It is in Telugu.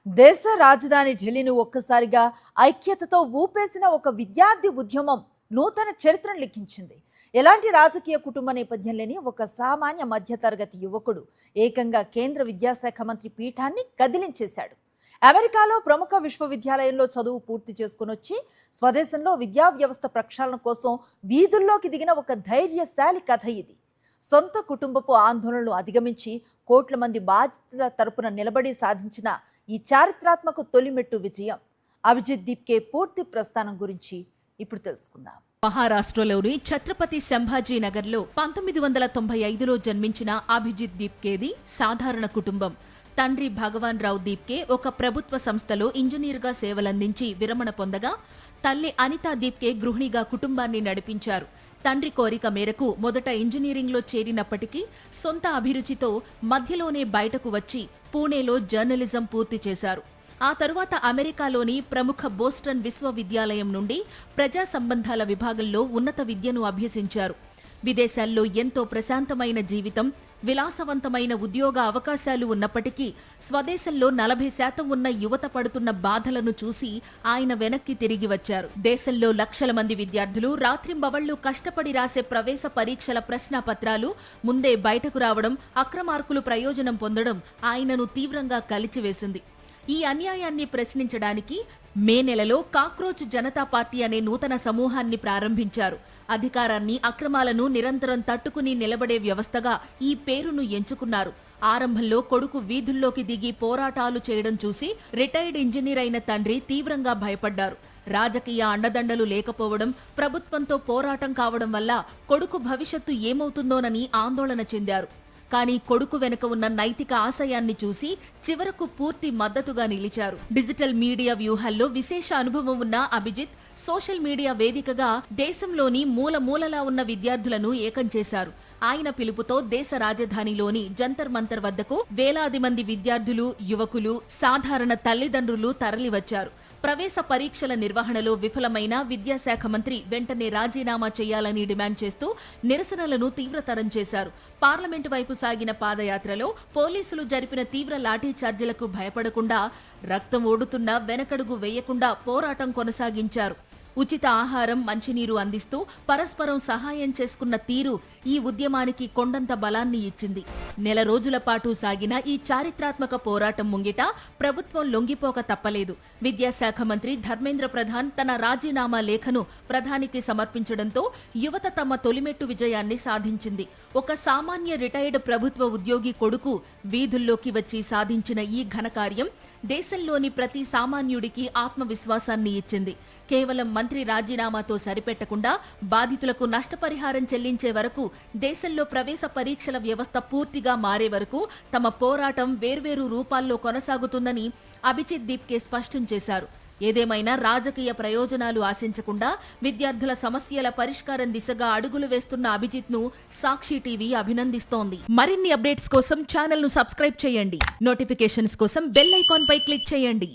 దేశ రాజధాని ఢిల్లీని ఒక్కసారిగా ఐక్యతతో ఊపేసిన ఒక విద్యార్థి ఉద్యమం నూతన చరిత్రను లిఖించింది. ఎలాంటి రాజకీయ కుటుంబ నేపథ్యం లేని ఒక సామాన్య మధ్యతరగతి యువకుడు ఏకంగా కేంద్ర విద్యాశాఖ మంత్రి పీఠాన్ని కదిలించేశాడు. అమెరికాలో ప్రముఖ విశ్వవిద్యాలయంలో చదువు పూర్తి చేసుకునొచ్చి స్వదేశంలో విద్యా వ్యవస్థ ప్రక్షాళన కోసం వీధుల్లోకి దిగిన ఒక ధైర్యశాలి కథ ఇది. సొంత కుటుంబపు ఆందోళనలు అధిగమించి కోట్ల మంది బాధితుల తరపున నిలబడి సాధించిన ఈ చారిత్రాత్మక తొలిమెట్టు విజయం. అభిజిత్ దీప్కే పూర్తి ప్రస్థానం గురించి ఇప్పుడు తెలుసుకుందాం. మహారాష్ట్రలోని ఛత్రపతి సంభాజీ నగర్లో 1995లో జన్మించిన అభిజిత్ దీప్కేది సాధారణ కుటుంబం. తండ్రి భగవాన్ రావు దీప్కే ఒక ప్రభుత్వ సంస్థలో ఇంజనీర్గా సేవలందించి విరమణ పొందగా, తల్లి అనితా దీప్కే గృహిణిగా కుటుంబాన్ని నడిపించారు. తండ్రి కోరిక మేరకు మొదట ఇంజనీరింగ్లో చేరినప్పటికీ సొంత అభిరుచితో మధ్యలోనే బయటకు వచ్చి పూణేలో జర్నలిజం పూర్తి చేశారు. ఆ తరువాత అమెరికాలోని ప్రముఖ బోస్టన్ విశ్వవిద్యాలయం నుండి ప్రజా సంబంధాల విభాగంలో ఉన్నత విద్యను అభ్యసించారు. విదేశాల్లో ఎంతో ప్రశాంతమైన జీవితం, విలాసవంతమైన ఉద్యోగ అవకాశాలు ఉన్నప్పటికీ స్వదేశంలో 40% ఉన్న యువత పడుతున్న బాధలను చూసి ఆయన వెనక్కి తిరిగి వచ్చారు. దేశంలో లక్షల మంది విద్యార్థులు రాత్రింబవళ్లు కష్టపడి రాసే ప్రవేశ పరీక్షల ప్రశ్నాపత్రాలు ముందే బయటకు రావడం, అక్రమార్కులు ప్రయోజనం పొందడం ఆయనను తీవ్రంగా కలిచివేసింది. ఈ అన్యాయాన్ని ప్రశ్నించడానికి మే నెలలో కాక్రోచ్ జనతా పార్టీ అనే నూతన సమూహాన్ని ప్రారంభించారు. అధికారాన్ని, అక్రమాలను నిరంతరం తట్టుకుని నిలబడే వ్యవస్థగా ఈ పేరును ఎంచుకున్నారు. ఆరంభంలో కొడుకు వీధుల్లోకి దిగి పోరాటాలు చేయడం చూసి రిటైర్డ్ ఇంజనీర్ అయిన తండ్రి తీవ్రంగా భయపడ్డారు. రాజకీయ అండదండలు లేకపోవడం, ప్రభుత్వంతో పోరాటం కావడం వల్ల కొడుకు భవిష్యత్తు ఏమవుతుందోనని ఆందోళన చెందారు. కానీ కొడుకు వెనుక ఉన్న నైతిక ఆశయాన్ని చూసి చివరకు పూర్తి మద్దతుగా నిలిచారు. డిజిటల్ మీడియా వ్యూహాల్లో విశేష అనుభవం ఉన్న అభిజిత్ సోషల్ మీడియా వేదికగా దేశంలోని మూలమూలలా ఉన్న విద్యార్థులను ఏకం చేశారు. ఆయన పిలుపుతో దేశ రాజధానిలోని జంతర్ మంతర్ వద్దకు వేలాది మంది విద్యార్థులు, యువకులు, సాధారణ తల్లిదండ్రులు తరలివచ్చారు. ప్రవేశ పరీక్షల నిర్వహణలో విఫలమైన విద్యాశాఖ మంత్రి వెంటనే రాజీనామా చేయాలని డిమాండ్ చేస్తూ నిరసనలను తీవ్రతరం చేశారు. పార్లమెంటు వైపు సాగిన పాదయాత్రలో పోలీసులు జరిపిన తీవ్ర లాఠీ చార్జీలకు భయపడకుండా, రక్తం ఓడుతున్నా వెనకడుగు వేయకుండా పోరాటం కొనసాగించారు. ఉచిత ఆహారం, మంచినీరు అందిస్తూ పరస్పరం సహాయం చేసుకున్న తీరు ఈ ఉద్యమానికి కొండంత బలాన్ని ఇచ్చింది. నెల రోజుల పాటు సాగిన ఈ చారిత్రాత్మక పోరాటం ముంగిట ప్రభుత్వం లొంగిపోక తప్పలేదు. విద్యాశాఖ మంత్రి ధర్మేంద్ర ప్రధాన్ తన రాజీనామా లేఖను ప్రధానికి సమర్పించడంతో యువత తమ తొలిమెట్టు విజయాన్ని సాధించింది. ఒక సామాన్య రిటైర్డ్ ప్రభుత్వ ఉద్యోగి కొడుకు వీధుల్లోకి వచ్చి సాధించిన ఈ ఘనకార్యం దేశంలోని ప్రతి సామాన్యుడికి ఆత్మవిశ్వాసాన్ని ఇచ్చింది. కేవలం మంత్రి రాజీనామాతో సరిపెట్టకుండా బాధితులకు నష్టపరిహారం చెల్లించే వరకు, దేశంలో ప్రవేశ పరీక్షల వ్యవస్థ పూర్తిగా మారే వరకు తమ పోరాటం వేర్వేరు రూపాల్లో కొనసాగుతుందని అభిజిత్ దీప్కే స్పష్టం చేశారు. ఏదేమైనా రాజకీయ ప్రయోజనాలు ఆశించకుండా విద్యార్థుల సమస్యల పరిష్కారం దిశగా అడుగులు వేస్తున్న అభిజిత్ ను సాక్షి టీవీ అభినందిస్తోంది. మరిన్ని అప్డేట్స్ కోసం ఛానల్ ను సబ్స్క్రైబ్ చేయండి. నోటిఫికేషన్స్ కోసం బెల్ ఐకాన్ పై క్లిక్ చేయండి.